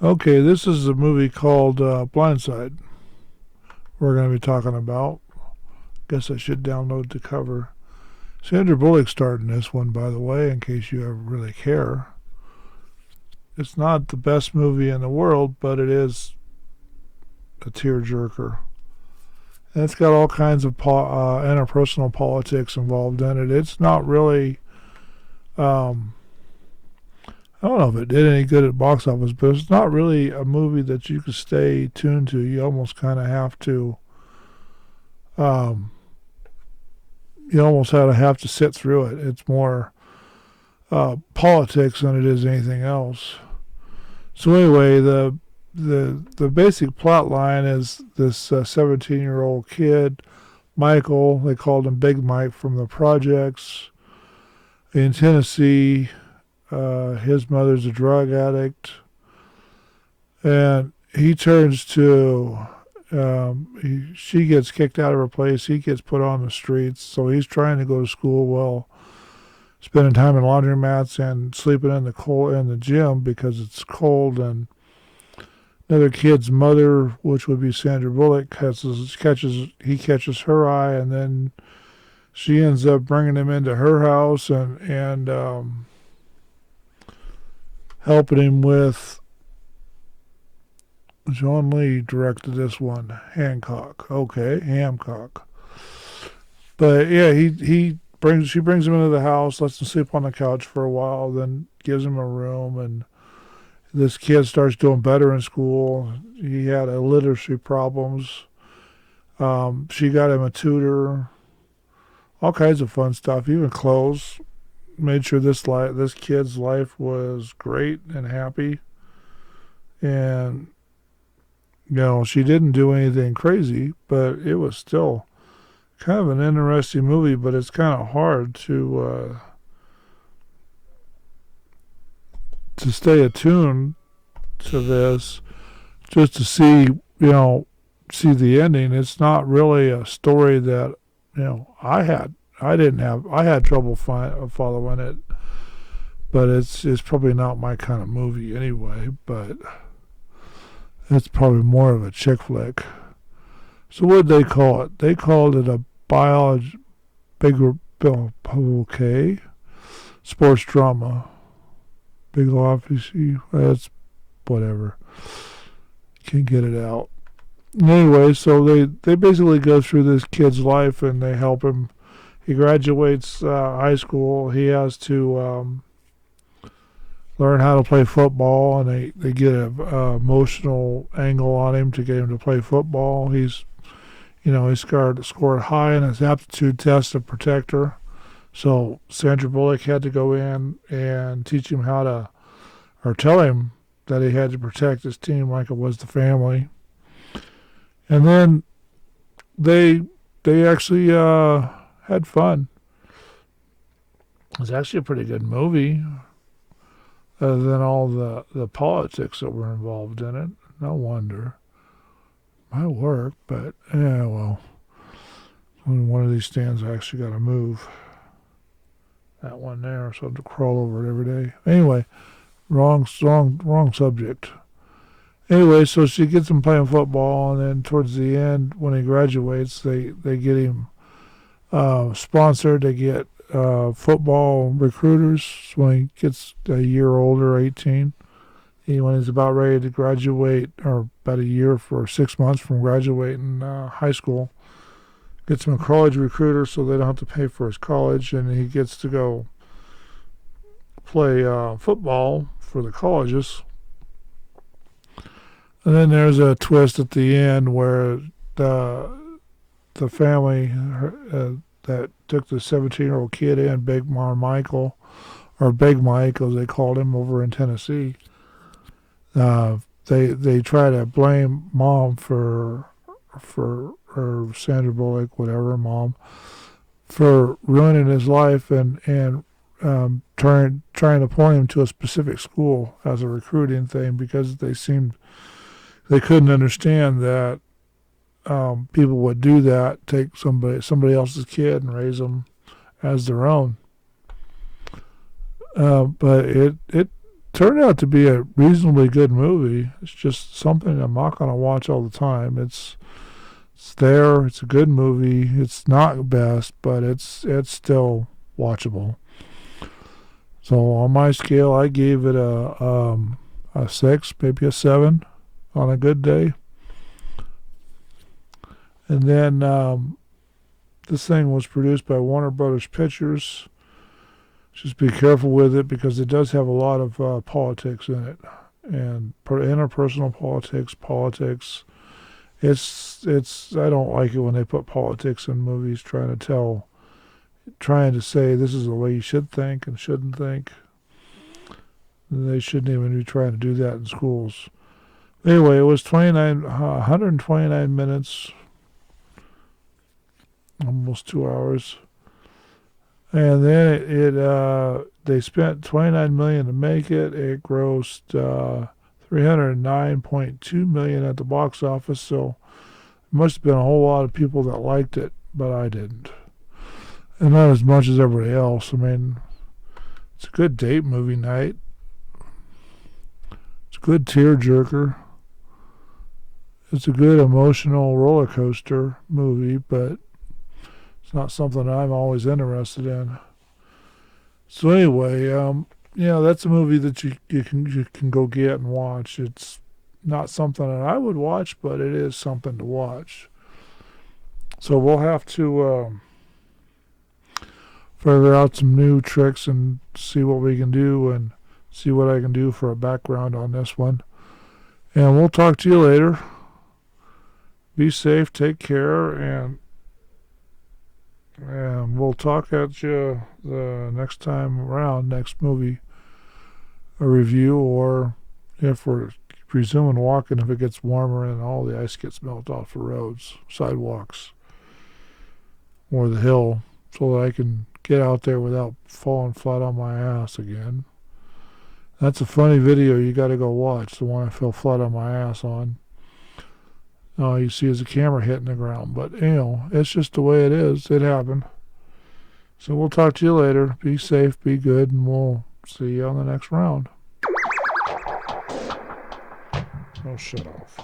Okay, this is a movie called Blindside. We're going to be talking about. Guess I should download the cover. Sandra Bullock starred in this one, by the way, in case you ever really care. It's not the best movie in the world, but it is a tearjerker. And it's got all kinds of interpersonal politics involved in it. It's not really. Um, I don't know if it did any good at box office, but it's not really a movie that you can stay tuned to. You almost kind of have to. Um, you almost have to sit through it. It's more politics than it is anything else. So anyway, the basic plot line is this 17-year-old kid, Michael. They called him Big Mike from the projects in Tennessee. His mother's a drug addict, and he turns to. She gets kicked out of her place. He gets put on the streets. So he's trying to go to school while spending time in laundromats and sleeping in the gym because it's cold. And another kid's mother, which would be Sandra Bullock, catches her eye, and then she ends up bringing him into her house and helping him with. John Lee directed this one. Hancock. Okay, Hancock. But yeah, she brings him into the house, lets him sleep on the couch for a while, then gives him a room, and this kid starts doing better in school. He had literacy problems. She got him a tutor, all kinds of fun stuff, even clothes. Made sure this kid's life was great and happy, and she didn't do anything crazy, but it was still kind of an interesting movie. But it's kind of hard to stay attuned to this just to see the ending. It's not really a story that I had trouble following it, but it's probably not my kind of movie anyway. But it's probably more of a chick flick. So what did they call it? They called it a biology big okay sports drama. Big office. That's whatever. Can't get it out. Anyway, so they basically go through this kid's life and they help him. He graduates high school. He has to learn how to play football, and they get an emotional angle on him to get him to play football. He scored high in his aptitude test to protect her. So Sandra Bullock had to go in and teach him or tell him that he had to protect his team like it was the family. And then they actually had fun. It was actually a pretty good movie, other than all the politics that were involved in it. No wonder. Might work, but yeah, well, one of these stands I actually got to move. That one there, so I have to crawl over it every day. Anyway, wrong subject. Anyway, so she gets him playing football, and then towards the end, when he graduates, they get him sponsored. They get football recruiters when he gets a year older, 18. When he's about ready to graduate, or about a year for 6 months from graduating high school, gets him a college recruiter so they don't have to pay for his college, and he gets to go play football for the colleges. And then there's a twist at the end where the family that took the 17-year-old kid in, Big Michael, or Big Mike as they called him over in Tennessee, they try to blame mom for or Sandra Bullock, whatever, mom, for ruining his life and trying to point him to a specific school as a recruiting thing because they couldn't understand that people would do that, take somebody else's kid and raise them as their own. But turned out to be a reasonably good movie. It's just something I'm not going to watch all the time. It's there. It's a good movie. It's not best, but it's still watchable. So on my scale, I gave it a 6, maybe a 7 on a good day. And then this thing was produced by Warner Brothers Pictures. Just be careful with it because it does have a lot of politics in it, and interpersonal politics. It's. I don't like it when they put politics in movies, trying to say this is the way you should think and shouldn't think. They shouldn't even be trying to do that in schools. Anyway, it was 129 minutes, almost 2 hours. And then they spent $29 million to make it. It grossed $309.2 million at the box office. So it must have been a whole lot of people that liked it, but I didn't, and not as much as everybody else. I mean, it's a good date movie night. It's a good tearjerker. It's a good emotional roller coaster movie, but it's not something I'm always interested in. So anyway, that's a movie that you can go get and watch. It's not something that I would watch, but it is something to watch. So we'll have to figure out some new tricks and see what we can do and see what I can do for a background on this one. And we'll talk to you later. Be safe, take care, and we'll talk at you the next time around, next movie, a review, or if we're resuming walking, if it gets warmer and all the ice gets melted off the roads, sidewalks, or the hill, so that I can get out there without falling flat on my ass again. That's a funny video you got to go watch, the one I fell flat on my ass on. All you see is the camera hitting the ground, but it's just the way it is. It happened. So we'll talk to you later. Be safe, be good, and we'll see you on the next round. Oh, shut off.